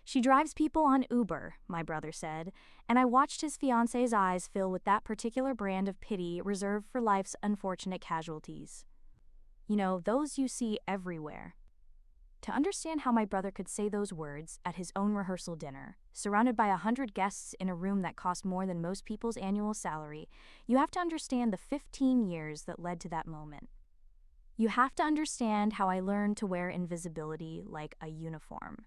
She drives people on Uber, my brother said, and I watched his fiancée's eyes fill with that particular brand of pity reserved for life's unfortunate casualties. You know, those you see everywhere. To understand how my brother could say those words at his own rehearsal dinner, surrounded by 100 guests in a room that cost more than most people's annual salary, you have to understand the 15 years that led to that moment. You have to understand how I learned to wear invisibility like a uniform.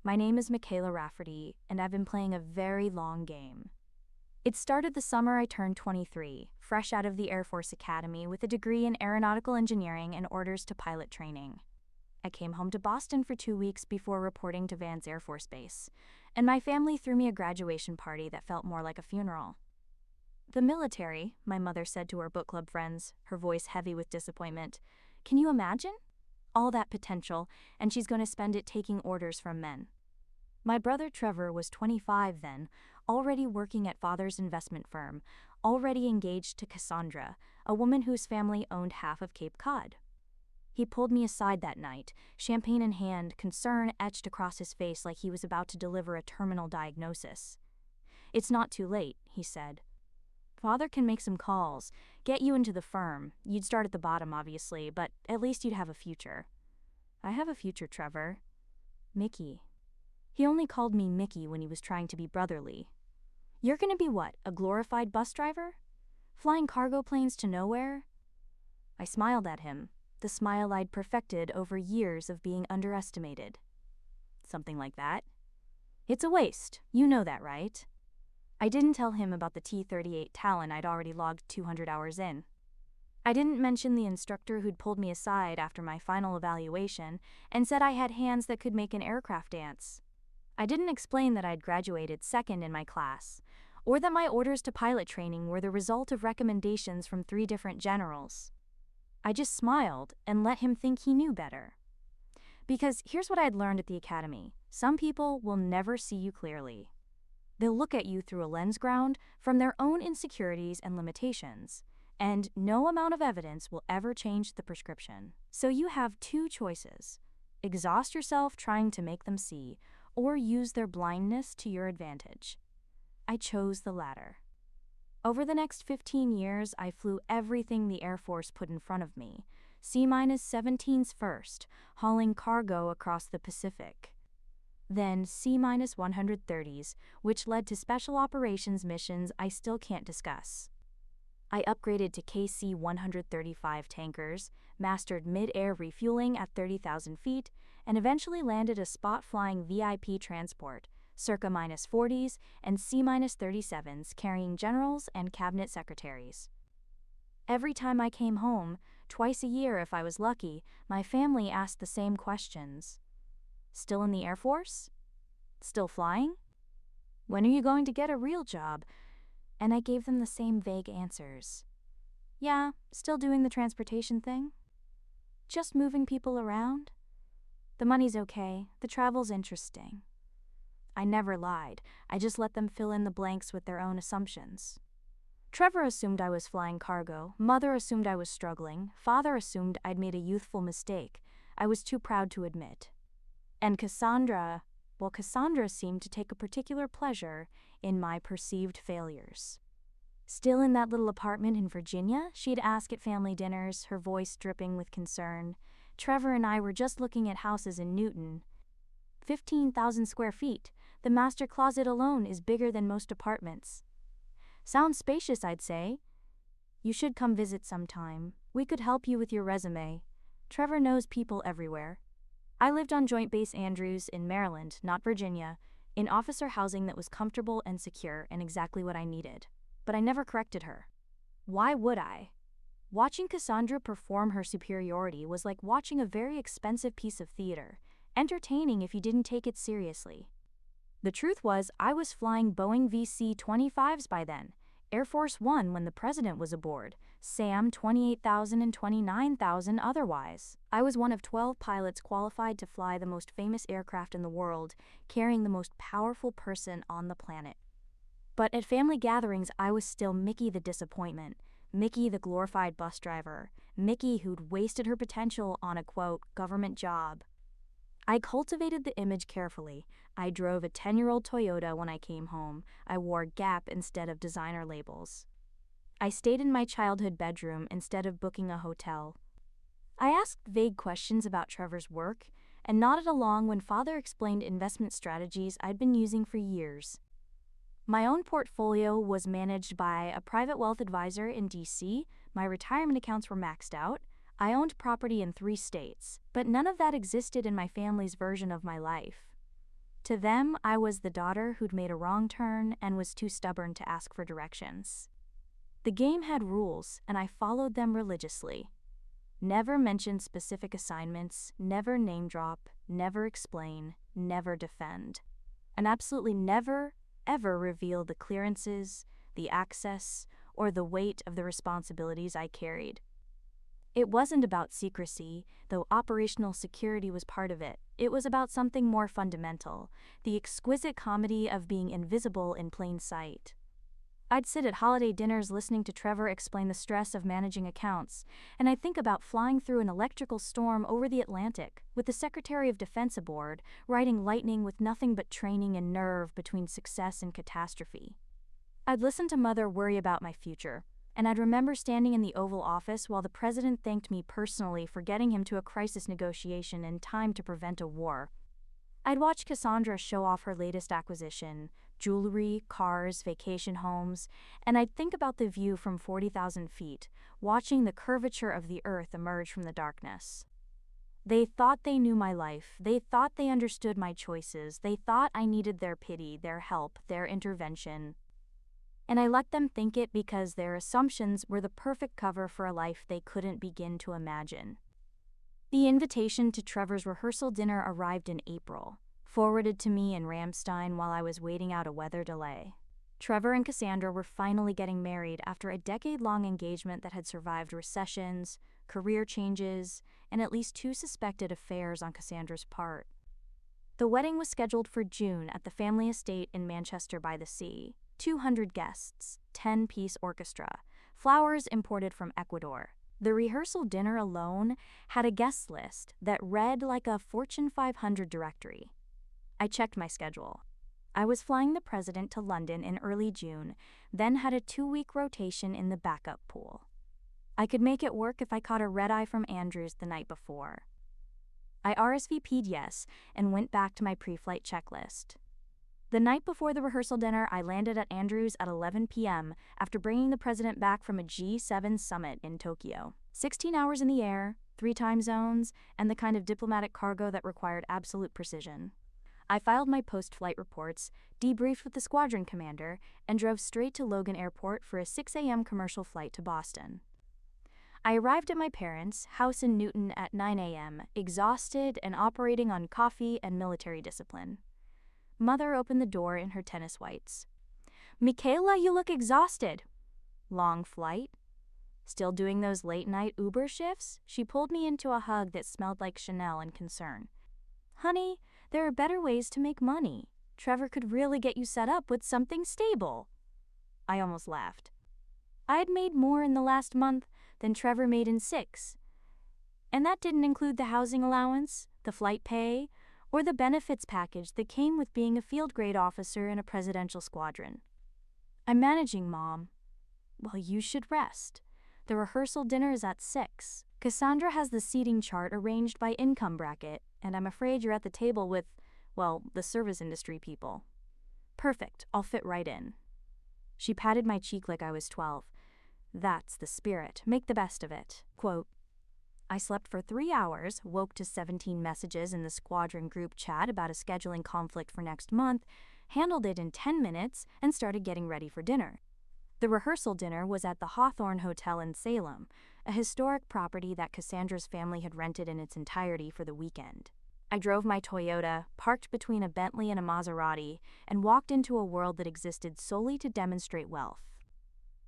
My name is Michaela Rafferty, and I've been playing a very long game. It started the summer I turned 23, fresh out of the Air Force Academy with a degree in aeronautical engineering and orders to pilot training. I came home to Boston for 2 weeks before reporting to Vance Air Force Base, and my family threw me a graduation party that felt more like a funeral. The military, my mother said to her book club friends, her voice heavy with disappointment. Can you imagine? All that potential, and she's going to spend it taking orders from men. My brother Trevor was 25 then, already working at father's investment firm, already engaged to Cassandra, a woman whose family owned half of Cape Cod. He pulled me aside that night, champagne in hand, concern etched across his face like he was about to deliver a terminal diagnosis. It's not too late, he said. Father can make some calls, get you into the firm. You'd start at the bottom, obviously, but at least you'd have a future. I have a future, Trevor. Mickey. He only called me Mickey when he was trying to be brotherly. You're gonna be what, a glorified bus driver? Flying cargo planes to nowhere? I smiled at him, the smile I'd perfected over years of being underestimated. Something like that. It's a waste, you know that, right? I didn't tell him about the T-38 Talon I'd already logged 200 hours in. I didn't mention the instructor who'd pulled me aside after my final evaluation and said I had hands that could make an aircraft dance. I didn't explain that I'd graduated second in my class, or that my orders to pilot training were the result of recommendations from 3 different generals. I just smiled and let him think he knew better. Because here's what I'd learned at the academy. Some people will never see you clearly. They'll look at you through a lens ground from their own insecurities and limitations, and no amount of evidence will ever change the prescription. So you have 2 choices. Exhaust yourself trying to make them see, or use their blindness to your advantage. I chose the latter. Over the next 15 years, I flew everything the Air Force put in front of me, C-17s first, hauling cargo across the Pacific. Then C-130s, which led to special operations missions I still can't discuss. I upgraded to KC-135 tankers, mastered mid-air refueling at 30,000 feet, and eventually landed a spot-flying VIP transport, circa -40s and C-37s carrying generals and cabinet secretaries. Every time I came home, twice a year if I was lucky, my family asked the same questions. Still in the Air Force? Still flying? When are you going to get a real job? And I gave them the same vague answers. Yeah, still doing the transportation thing. Just moving people around. The money's okay, the travel's interesting. I never lied, I just let them fill in the blanks with their own assumptions. Trevor assumed I was flying cargo, Mother assumed I was struggling, Father assumed I'd made a youthful mistake I was too proud to admit. And Cassandra seemed to take a particular pleasure in my perceived failures. Still in that little apartment in Virginia, she'd ask at family dinners, her voice dripping with concern. Trevor and I were just looking at houses in Newton. 15,000 square feet. The master closet alone is bigger than most apartments. Sounds spacious, I'd say. You should come visit sometime. We could help you with your resume. Trevor knows people everywhere. I lived on Joint Base Andrews in Maryland, not Virginia, in officer housing that was comfortable and secure and exactly what I needed. But I never corrected her. Why would I? Watching Cassandra perform her superiority was like watching a very expensive piece of theater, entertaining if you didn't take it seriously. The truth was, I was flying Boeing VC-25s by then, Air Force One when the president was aboard, SAM 28,000 and 29,000 otherwise. I was one of 12 pilots qualified to fly the most famous aircraft in the world, carrying the most powerful person on the planet. But at family gatherings, I was still Mickey the disappointment, Mickey the glorified bus driver, Mickey who'd wasted her potential on a, quote, government job. I cultivated the image carefully. I drove a 10-year-old Toyota when I came home. I wore Gap instead of designer labels. I stayed in my childhood bedroom instead of booking a hotel. I asked vague questions about Trevor's work and nodded along when Father explained investment strategies I'd been using for years. My own portfolio was managed by a private wealth advisor in D.C., my retirement accounts were maxed out, I owned property in 3 states, but none of that existed in my family's version of my life. To them, I was the daughter who'd made a wrong turn and was too stubborn to ask for directions. The game had rules, and I followed them religiously. Never mention specific assignments, never name drop, never explain, never defend. And absolutely never, ever reveal the clearances, the access, or the weight of the responsibilities I carried. It wasn't about secrecy, though operational security was part of it. It was about something more fundamental, the exquisite comedy of being invisible in plain sight. I'd sit at holiday dinners listening to Trevor explain the stress of managing accounts, and I'd think about flying through an electrical storm over the Atlantic, with the Secretary of Defense aboard, riding lightning with nothing but training and nerve between success and catastrophe. I'd listen to Mother worry about my future, and I'd remember standing in the Oval Office while the President thanked me personally for getting him to a crisis negotiation in time to prevent a war. I'd watch Cassandra show off her latest acquisition, jewelry, cars, vacation homes, and I'd think about the view from 40,000 feet, watching the curvature of the earth emerge from the darkness. They thought they knew my life, they thought they understood my choices, they thought I needed their pity, their help, their intervention. And I let them think it because their assumptions were the perfect cover for a life they couldn't begin to imagine. The invitation to Trevor's rehearsal dinner arrived in April, forwarded to me in Ramstein while I was waiting out a weather delay. Trevor and Cassandra were finally getting married after a decade-long engagement that had survived recessions, career changes, and at least 2 suspected affairs on Cassandra's part. The wedding was scheduled for June at the family estate in Manchester by the Sea. 200 guests, 10-piece orchestra, flowers imported from Ecuador. The rehearsal dinner alone had a guest list that read like a Fortune 500 directory. I checked my schedule. I was flying the president to London in early June, then had a 2-week rotation in the backup pool. I could make it work if I caught a red-eye from Andrews the night before. I RSVP'd yes and went back to my pre-flight checklist. The night before the rehearsal dinner, I landed at Andrews at 11 p.m. after bringing the president back from a G7 summit in Tokyo. 16 hours in the air, 3 time zones, and the kind of diplomatic cargo that required absolute precision. I filed my post-flight reports, debriefed with the squadron commander, and drove straight to Logan Airport for a 6 a.m. commercial flight to Boston. I arrived at my parents' house in Newton at 9 a.m., exhausted and operating on coffee and military discipline. Mother opened the door in her tennis whites. "Michaela, you look exhausted." "Long flight? Still doing those late-night Uber shifts?" She pulled me into a hug that smelled like Chanel and concern. "Honey, there are better ways to make money. Trevor could really get you set up with something stable." I almost laughed. I had made more in the last month than Trevor made in 6. And that didn't include the housing allowance, the flight pay, or the benefits package that came with being a field-grade officer in a presidential squadron. "I'm managing, Mom." "Well, you should rest. The rehearsal dinner is at 6. Cassandra has the seating chart arranged by income bracket, and I'm afraid you're at the table with, well, the service industry people." "Perfect, I'll fit right in." She patted my cheek like I was 12. "That's the spirit. Make the best of it." Quote, I slept for 3 hours, woke to 17 messages in the squadron group chat about a scheduling conflict for next month, handled it in 10 minutes, and started getting ready for dinner. The rehearsal dinner was at the Hawthorne Hotel in Salem, a historic property that Cassandra's family had rented in its entirety for the weekend. I drove my Toyota, parked between a Bentley and a Maserati, and walked into a world that existed solely to demonstrate wealth.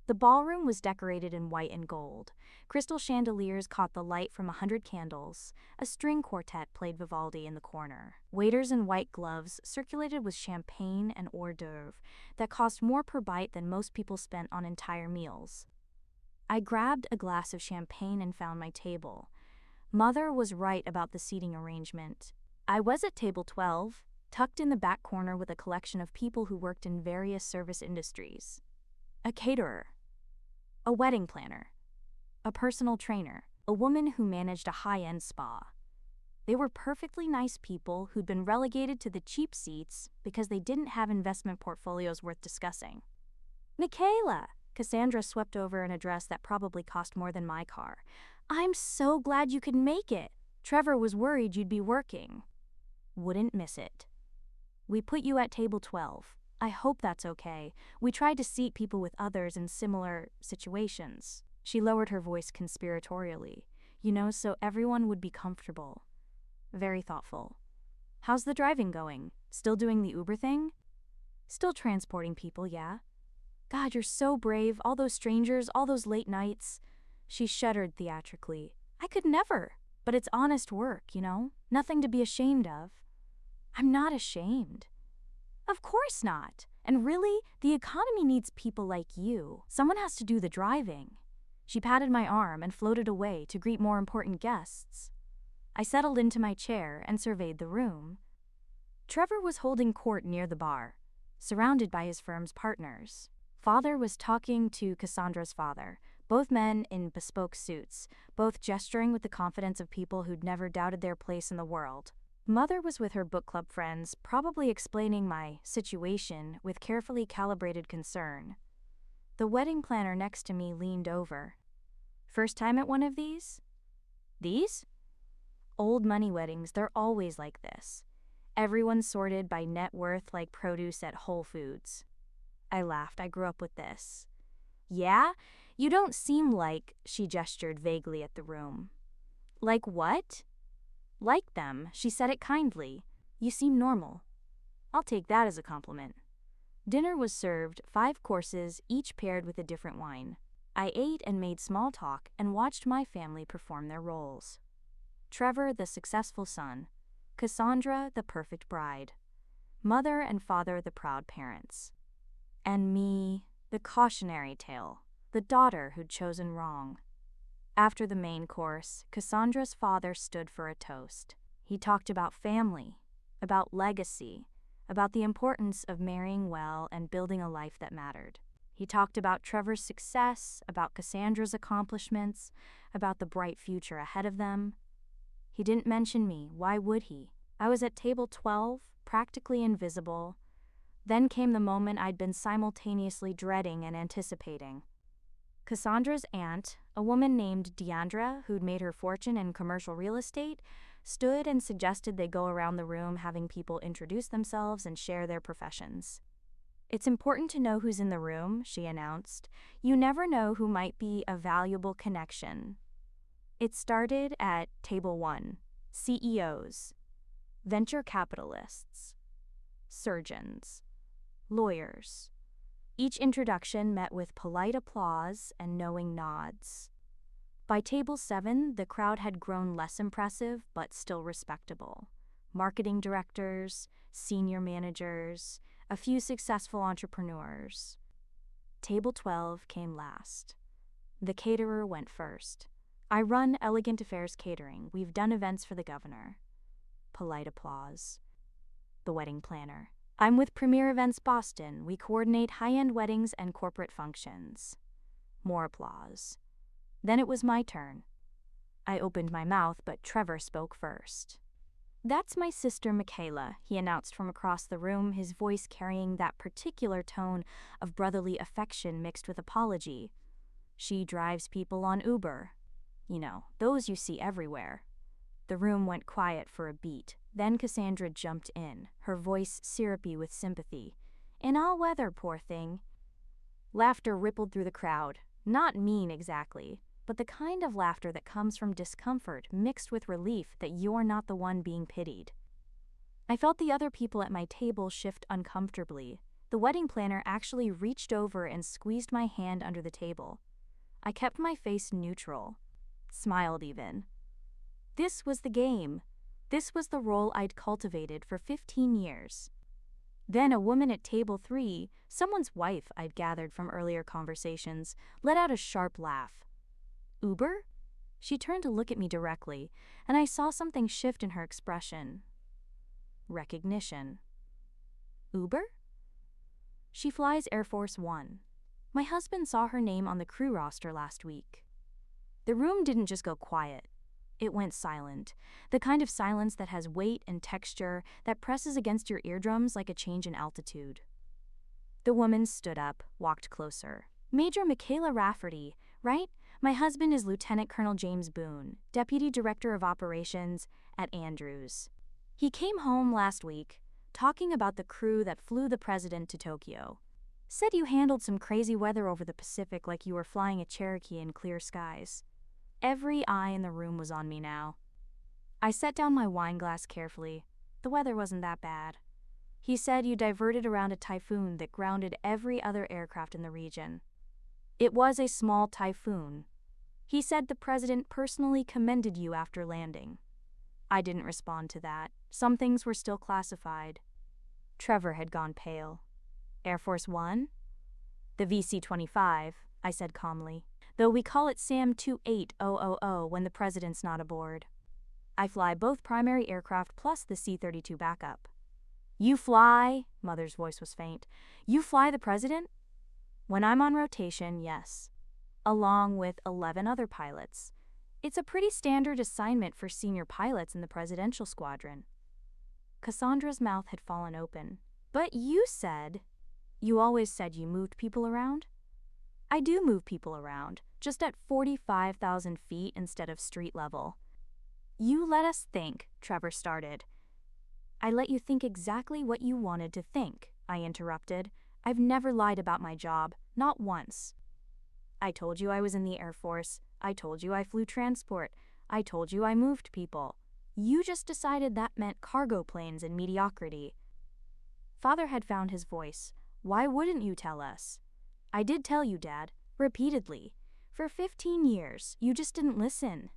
The ballroom was decorated in white and gold. Crystal chandeliers caught the light from 100 candles. A string quartet played Vivaldi in the corner. Waiters in white gloves circulated with champagne and hors d'oeuvre that cost more per bite than most people spent on entire meals. I grabbed a glass of champagne and found my table. Mother was right about the seating arrangement. I was at table 12, tucked in the back corner with a collection of people who worked in various service industries. A caterer, a wedding planner, a personal trainer, a woman who managed a high-end spa. They were perfectly nice people who'd been relegated to the cheap seats because they didn't have investment portfolios worth discussing. Michaela! Cassandra swept over an address that probably cost more than my car. I'm so glad you could make it. Trevor was worried you'd be working. Wouldn't miss it. We put you at table 12. I hope that's okay. We tried to seat people with others in similar situations. She lowered her voice conspiratorially, so everyone would be comfortable. Very thoughtful. How's the driving going? Still doing the Uber thing? Still transporting people, yeah. God, you're so brave, all those strangers, all those late nights. She shuddered theatrically. I could never. But it's honest work, Nothing to be ashamed of. I'm not ashamed. Of course not. And really, the economy needs people like you. Someone has to do the driving. She patted my arm and floated away to greet more important guests. I settled into my chair and surveyed the room. Trevor was holding court near the bar, surrounded by his firm's partners. Father was talking to Cassandra's father, both men in bespoke suits, both gesturing with the confidence of people who'd never doubted their place in the world. Mother was with her book club friends, probably explaining my situation with carefully calibrated concern. The wedding planner next to me leaned over. First time at one of these? These? Old money weddings, they're always like this. Everyone's sorted by net worth like produce at Whole Foods. I laughed. I grew up with this. Yeah? You don't seem like, she gestured vaguely at the room. Like what? Like them, she said it kindly. You seem normal. I'll take that as a compliment. Dinner was served, 5 courses, each paired with a different wine. I ate and made small talk and watched my family perform their roles. Trevor, the successful son. Cassandra, the perfect bride. Mother and father, the proud parents. And me, the cautionary tale, the daughter who'd chosen wrong. After the main course, Cassandra's father stood for a toast. He talked about family, about legacy, about the importance of marrying well and building a life that mattered. He talked about Trevor's success, about Cassandra's accomplishments, about the bright future ahead of them. He didn't mention me. Why would he? I was at table 12, practically invisible. Then came the moment I'd been simultaneously dreading and anticipating. Cassandra's aunt, a woman named Deandra, who'd made her fortune in commercial real estate, stood and suggested they go around the room having people introduce themselves and share their professions. It's important to know who's in the room, she announced. You never know who might be a valuable connection. It started at table 1, CEOs, venture capitalists, surgeons, lawyers. Each introduction met with polite applause and knowing nods. By table 7, the crowd had grown less impressive but still respectable. Marketing directors, senior managers, a few successful entrepreneurs. Table 12 came last. The caterer went first. I run Elegant Affairs Catering. We've done events for the governor. Polite applause. The wedding planner. I'm with Premier Events Boston. We coordinate high-end weddings and corporate functions. More applause. Then it was my turn. I opened my mouth, but Trevor spoke first. That's my sister Michaela, he announced from across the room, his voice carrying that particular tone of brotherly affection mixed with apology. She drives people on Uber. Those you see everywhere. The room went quiet for a beat. Then Cassandra jumped in, her voice syrupy with sympathy. In all weather, poor thing. Laughter rippled through the crowd. Not mean exactly, but the kind of laughter that comes from discomfort mixed with relief that you're not the one being pitied. I felt the other people at my table shift uncomfortably. The wedding planner actually reached over and squeezed my hand under the table. I kept my face neutral, smiled even. This was the game. This was the role I'd cultivated for 15 years. Then a woman at table 3, someone's wife I'd gathered from earlier conversations, let out a sharp laugh. Uber? She turned to look at me directly, and I saw something shift in her expression. Recognition. Uber? She flies Air Force One. My husband saw her name on the crew roster last week. The room didn't just go quiet. It went silent, the kind of silence that has weight and texture that presses against your eardrums like a change in altitude. The woman stood up, walked closer. Major Michaela Rafferty, right? My husband is Lieutenant Colonel James Boone, Deputy Director of Operations at Andrews. He came home last week, talking about the crew that flew the president to Tokyo. Said you handled some crazy weather over the Pacific like you were flying a Cherokee in clear skies. Every eye in the room was on me now. I set down my wine glass carefully. The weather wasn't that bad. He said you diverted around a typhoon that grounded every other aircraft in the region. It was a small typhoon. He said the president personally commended you after landing. I didn't respond to that. Some things were still classified. Trevor had gone pale. Air Force One? The VC-25, I said calmly, though we call it SAM 28000 when the president's not aboard. I fly both primary aircraft plus the C-32 backup. You fly, Mother's voice was faint. You fly the president? When I'm on rotation, yes. Along with 11 other pilots. It's a pretty standard assignment for senior pilots in the presidential squadron. Cassandra's mouth had fallen open. But you said... You always said you moved people around? I do move people around, just at 45,000 feet instead of street level. You let us think, Trevor started. I let you think exactly what you wanted to think, I interrupted. I've never lied about my job, not once. I told you I was in the Air Force. I told you I flew transport. I told you I moved people. You just decided that meant cargo planes and mediocrity. Father had found his voice. Why wouldn't you tell us? I did tell you, Dad, repeatedly. For 15 years, you just didn't listen.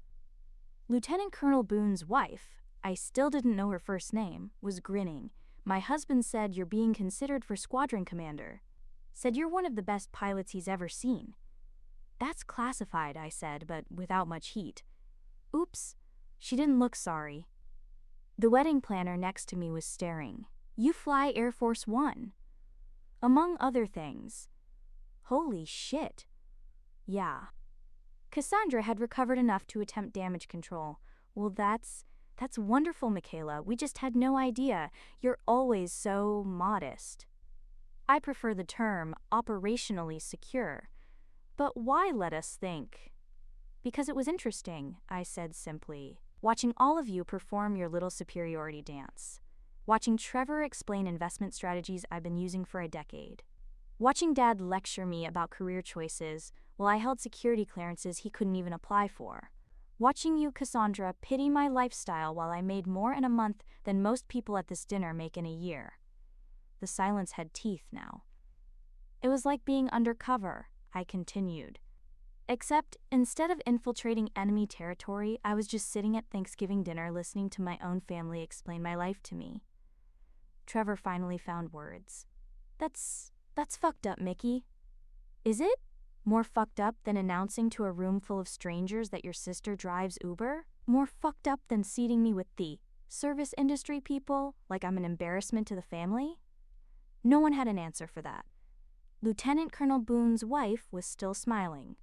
Lieutenant Colonel Boone's wife, I still didn't know her first name, was grinning. My husband said you're being considered for squadron commander. Said you're one of the best pilots he's ever seen. That's classified, I said, but without much heat. Oops. She didn't look sorry. The wedding planner next to me was staring. You fly Air Force One. Among other things. Holy shit. Yeah. Cassandra had recovered enough to attempt damage control. Well, that's wonderful, Michaela. We just had no idea. You're always so modest. I prefer the term operationally secure. But why let us think? Because it was interesting, I said simply, watching all of you perform your little superiority dance. Watching Trevor explain investment strategies I've been using for a decade. Watching Dad lecture me about career choices while I held security clearances he couldn't even apply for. Watching you, Cassandra, pity my lifestyle while I made more in a month than most people at this dinner make in a year. The silence had teeth now. It was like being undercover, I continued. Except, instead of infiltrating enemy territory, I was just sitting at Thanksgiving dinner listening to my own family explain my life to me. Trevor finally found words. That's fucked up, Mickey. Is it? More fucked up than announcing to a room full of strangers that your sister drives Uber? More fucked up than seating me with the service industry people like I'm an embarrassment to the family? No one had an answer for that. Lieutenant Colonel Boone's wife was still smiling.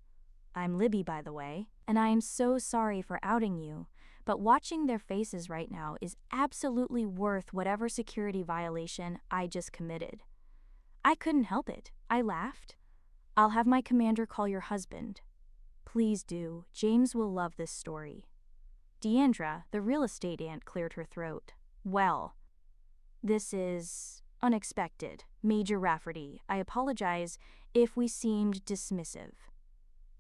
I'm Libby, by the way, and I am so sorry for outing you, but watching their faces right now is absolutely worth whatever security violation I just committed. I couldn't help it. I laughed. I'll have my commander call your husband. Please do. James will love this story. Deandra, the real estate aunt, cleared her throat. Well, this is unexpected. Major Rafferty, I apologize if we seemed dismissive.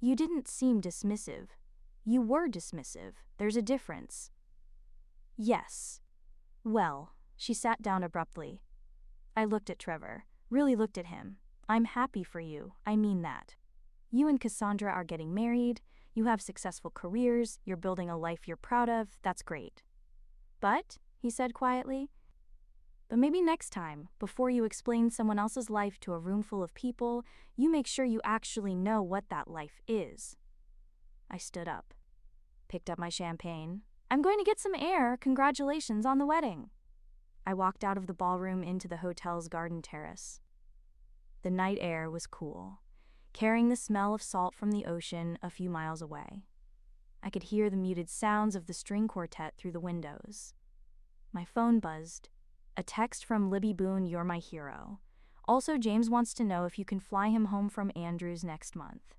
You didn't seem dismissive. You were dismissive. There's a difference. Yes. Well, she sat down abruptly. I looked at Trevor, really looked at him. I'm happy for you, I mean that. You and Cassandra are getting married, you have successful careers, you're building a life you're proud of, that's great. But, he said quietly, but maybe next time, before you explain someone else's life to a room full of people, you make sure you actually know what that life is. I stood up, picked up my champagne. I'm going to get some air, congratulations on the wedding. I walked out of the ballroom into the hotel's garden terrace. The night air was cool, carrying the smell of salt from the ocean a few miles away. I could hear the muted sounds of the string quartet through the windows. My phone buzzed. A text from Libby Boone, "You're my hero. Also, James wants to know if you can fly him home from Andrews next month.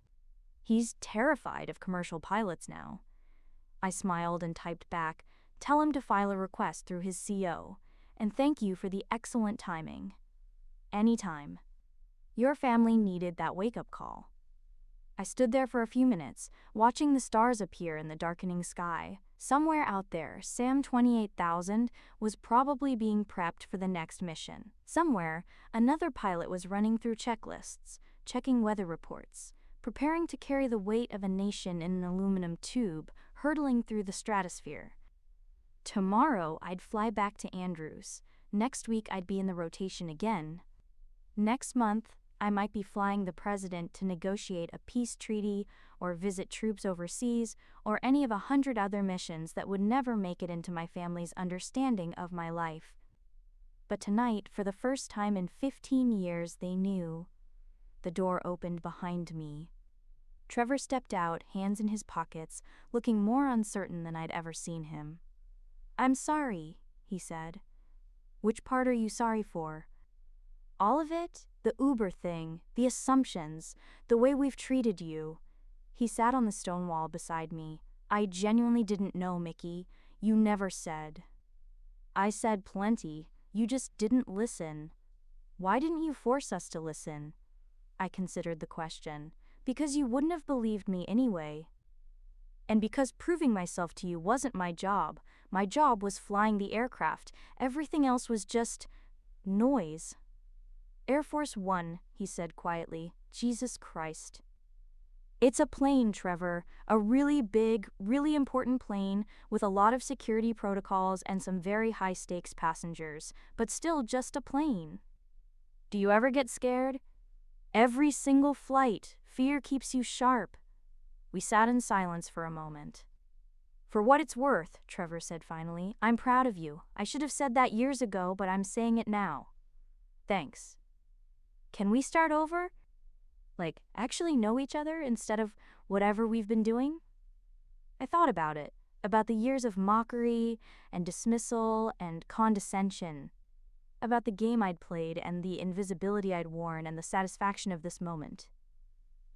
He's terrified of commercial pilots now." I smiled and typed back, "Tell him to file a request through his CO, and thank you for the excellent timing. Anytime. Your family needed that wake-up call." I stood there for a few minutes, watching the stars appear in the darkening sky. Somewhere out there, Sam 28,000 was probably being prepped for the next mission. Somewhere, another pilot was running through checklists, checking weather reports, preparing to carry the weight of a nation in an aluminum tube, hurtling through the stratosphere. Tomorrow, I'd fly back to Andrews. Next week, I'd be in the rotation again. Next month, I might be flying the president to negotiate a peace treaty or visit troops overseas or any of 100 other missions that would never make it into my family's understanding of my life. But tonight, for the first time in 15 years, they knew. The door opened behind me. Trevor stepped out, hands in his pockets, looking more uncertain than I'd ever seen him. "I'm sorry," he said. "Which part are you sorry for?" "All of it? The Uber thing, the assumptions, the way we've treated you." He sat on the stone wall beside me. "I genuinely didn't know, Mickey. You never said." "I said plenty. You just didn't listen." "Why didn't you force us to listen?" I considered the question. "Because you wouldn't have believed me anyway. And because proving myself to you wasn't my job. My job was flying the aircraft. Everything else was just noise." "Air Force One," he said quietly. "Jesus Christ." "It's a plane, Trevor. A really big, really important plane with a lot of security protocols and some very high-stakes passengers, but still just a plane. Do you ever get scared?" "Every single flight. Fear keeps you sharp." We sat in silence for a moment. "For what it's worth," Trevor said finally, "I'm proud of you. I should have said that years ago, but I'm saying it now. Thanks. Can we start over? Like, actually know each other instead of whatever we've been doing?" I thought about it, about the years of mockery and dismissal and condescension, about the game I'd played and the invisibility I'd worn and the satisfaction of this moment.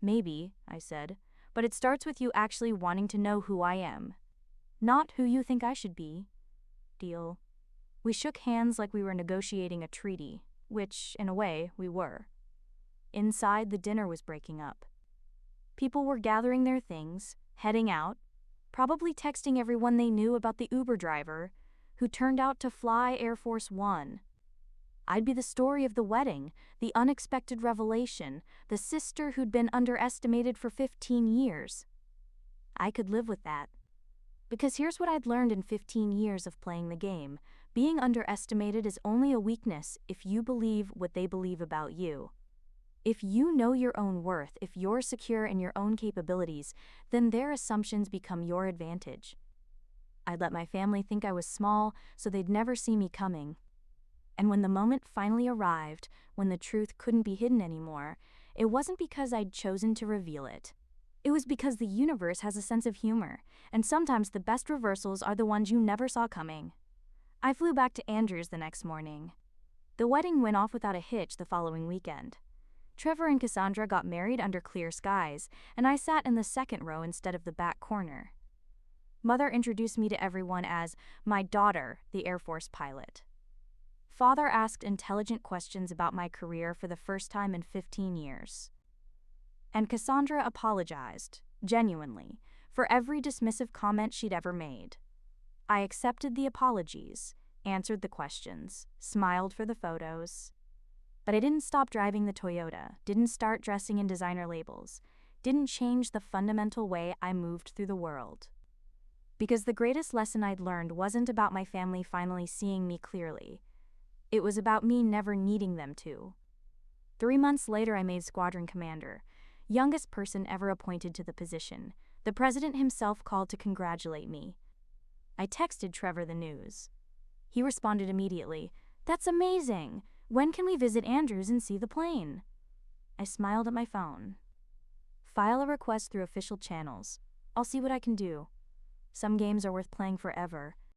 "Maybe," I said, "but it starts with you actually wanting to know who I am. Not who you think I should be. Deal?" We shook hands like we were negotiating a treaty, which, in a way, we were. Inside, the dinner was breaking up. People were gathering their things, heading out, probably texting everyone they knew about the Uber driver, who turned out to fly Air Force One. I'd be the story of the wedding, the unexpected revelation, the sister who'd been underestimated for 15 years. I could live with that. Because here's what I'd learned in 15 years of playing the game. Being underestimated is only a weakness if you believe what they believe about you. If you know your own worth, if you're secure in your own capabilities, then their assumptions become your advantage. I'd let my family think I was small so they'd never see me coming. And when the moment finally arrived, when the truth couldn't be hidden anymore, it wasn't because I'd chosen to reveal it. It was because the universe has a sense of humor, and sometimes the best reversals are the ones you never saw coming. I flew back to Andrews the next morning. The wedding went off without a hitch the following weekend. Trevor and Cassandra got married under clear skies, and I sat in the second row instead of the back corner. Mother introduced me to everyone as my daughter, the Air Force pilot. Father asked intelligent questions about my career for the first time in 15 years. And Cassandra apologized, genuinely, for every dismissive comment she'd ever made. I accepted the apologies, answered the questions, smiled for the photos. But I didn't stop driving the Toyota, didn't start dressing in designer labels, didn't change the fundamental way I moved through the world. Because the greatest lesson I'd learned wasn't about my family finally seeing me clearly. It was about me never needing them to. 3 months later, I made squadron commander, youngest person ever appointed to the position. The president himself called to congratulate me. I texted Trevor the news. He responded immediately, That's amazing! When can we visit Andrews and see the plane? I smiled at my phone. File a request through official channels. I'll see what I can do. Some games are worth playing forever,